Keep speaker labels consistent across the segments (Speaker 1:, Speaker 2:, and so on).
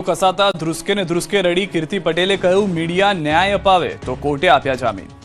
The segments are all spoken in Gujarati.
Speaker 1: કસાતા ધ્રુસકે ને ધ્રુસકે રડી કીર્તિ પટેલે કહ્યું મીડિયા ન્યાય અપાવે તો કોર્ટે આપ્યા જામીન।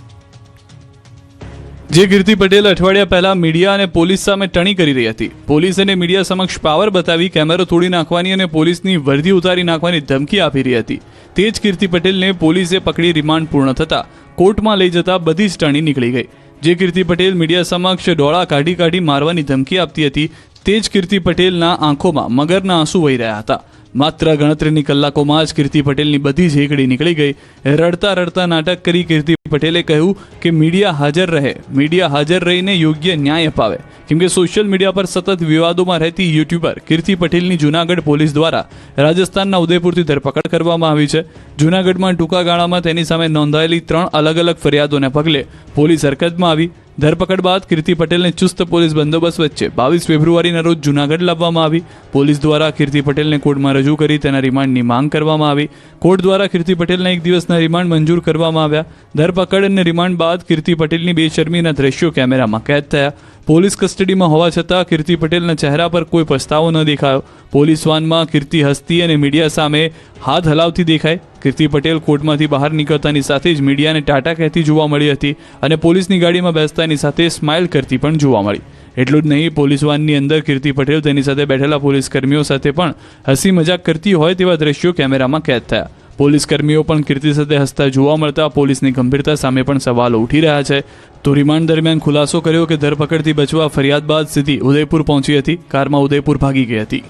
Speaker 1: જે કીર્તિ પટેલ અઠવાડિયા પહેલા મીડિયા અને પોલીસ સામે ટણી કરી રહી હતી, પોલીસ અને મીડિયા સમક્ષ પાવર બતાવી કેમેરો તોડી નાખવાની અને પોલીસની વર્દી ઉતારી નાખવાની ધમકી આપી રહી હતી, તે જ કીર્તિ પટેલને પોલીસે પકડી રિમાન્ડ પૂર્ણ થતા કોર્ટમાં લઈ જતા બધી જ ટણી નીકળી ગઈ। જે કીર્તિ પટેલ મીડિયા સમક્ષ ડોળા કાઢી કાઢી મારવાની ધમકી આપતી હતી, તે જ કીર્તિ પટેલના આંખોમાં મગરના આંસુ વહી રહ્યા હતા। માત્ર ગણતરીની કલાકોમાં જ કીર્તિ પટેલની બધી જ એકડી નીકળી ગઈ। રડતા રડતા નાટક કરી કીર્તિ પટેલે કહ્યું કે મીડિયા હાજર રહે, મીડિયા હાજર રહીને યોગ્ય ન્યાય અપાવે, કેમ કે સોશિયલ મીડિયા પર સતત વિવાદોમાં રહેતી યુટ્યુબર કીર્તિ પટેલની જૂનાગઢ પોલીસ દ્વારા રાજસ્થાનના ઉદયપુરથી ધરપકડ કરવામાં આવી છે। જૂનાગઢમાં ટૂંકા ગાળામાં તેની સામે નોંધાયેલી 3 અલગ અલગ ફરિયાદોને પગલે પોલીસ હરકતમાં આવી। ધરપકડ બાદ કીર્તિ પટેલને ચુસ્ત પોલીસ બંદોબસ્ત વચ્ચે 22 ફેબ્રુઆરીના રોજ જૂનાગઢ લાવવામાં આવી। પોલીસ દ્વારા કીર્તિ પટેલને કોર્ટમાં રજૂ કરી તેના રિમાન્ડની માંગ કરવામાં આવી। કોર્ટ દ્વારા કીર્તિ પટેલના 1 દિવસના રિમાન્ડ મંજૂર કરવામાં આવ્યા। ધરપકડ અને રિમાન્ડ બાદ કીર્તિ પટેલની બેશરમીના દ્રશ્યો કેમેરામાં કેદ થયા। પોલીસ કસ્ટડીમાં હોવા છતાં કીર્તિ પટેલના ચહેરા પર કોઈ પસ્તાવો ન દેખાયો। પોલીસ વાનમાં કીર્તિ હસતી અને મીડિયા સામે હાથ હલાવતી દેખાઈ। કીર્તિ પટેલ કોર્ટમાંથી બહાર નીકળતાની સાથે જ મીડિયાને ટાટા કહેતી જોવા મળી હતી અને પોલીસની ગાડીમાં બેસતાની સાથે સ્માઇલ કરતી પણ જોવા મળી। એટલું જ નહીં, પોલીસ વાનની અંદર કીર્તિ પટેલ તેની સાથે બેઠેલા પોલીસ કર્મીઓ સાથે પણ હસી મજાક કરતી હોય તેવા દ્રશ્યો કેમેરામાં કેદ થયા। પોલીસ કર્મીઓ પણ કીર્તિ સાથે હસતા જોવા મળતા પોલીસની ગંભીરતા સામે પણ સવાલો ઉઠી રહ્યા છે। તો રિમાન્ડ દરમિયાન ખુલાસો કર્યો કે ધરપકડથી બચવા ફરિયાદ બાદ સીધી ઉદયપુર પહોંચી હતી, કારમાં ઉદયપુર ભાગી ગઈ હતી।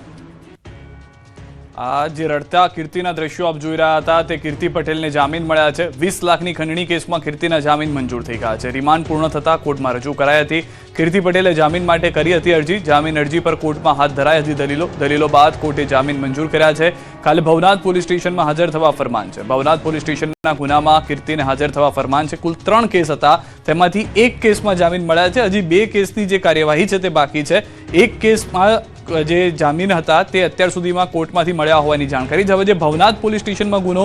Speaker 1: આ જે રડતા કીર્તિના દ્રશ્યો આપ જોઈ રહ્યા હતા, તે કીર્તિ પટેલને જામીન મળ્યા છે। 20 લાખની ખંડણી કેસમાં કીર્તિના જામીન મંજૂર થઈ ગયા છે। રિમાન્ડ પૂર્ણ થતા કોર્ટમાં રજૂ કરાઈ હતી। કીર્તિ પટેલે જામીન માટે કરી હતી અરજી। જામીન અરજી પર કોર્ટમાં હાથ ધરાઈ હતી દલીલો બાદ કોર્ટે જામીન મંજૂર કર્યા છે। કાલે ભવનાથ પોલીસ સ્ટેશનમાં હાજર થવા ફરમાન છે। ભવનાથ પોલીસ સ્ટેશનના ગુનામાં કીર્તિને હાજર થવા ફરમાન છે। કુલ 3 કેસ હતા, તેમાંથી 1 કેસમાં જામીન મળ્યા છે। હજી 2 કેસની જે કાર્યવાહી છે તે બાકી છે। 1 કેસમાં જે જામીન હતા તે અત્યાર સુધીમાં કોર્ટમાંથી મળ્યા હોવાની જાણકારી છે। હવે જે ભવનાથ પોલીસ સ્ટેશનમાં ગુનો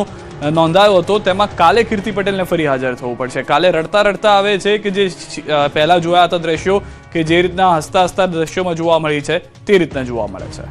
Speaker 1: નોંધાયો હતો તેમાં કાલે કીર્તિ પટેલને ફરી હાજર થવું પડશે। કાલે રડતા રડતા આવે છે કે જે પહેલા જોયા હતા દ્રશ્યો કે જે રીતના હસતા હસતા દ્રશ્યોમાં જોવા મળી છે તે રીતના જોવા મળે છે।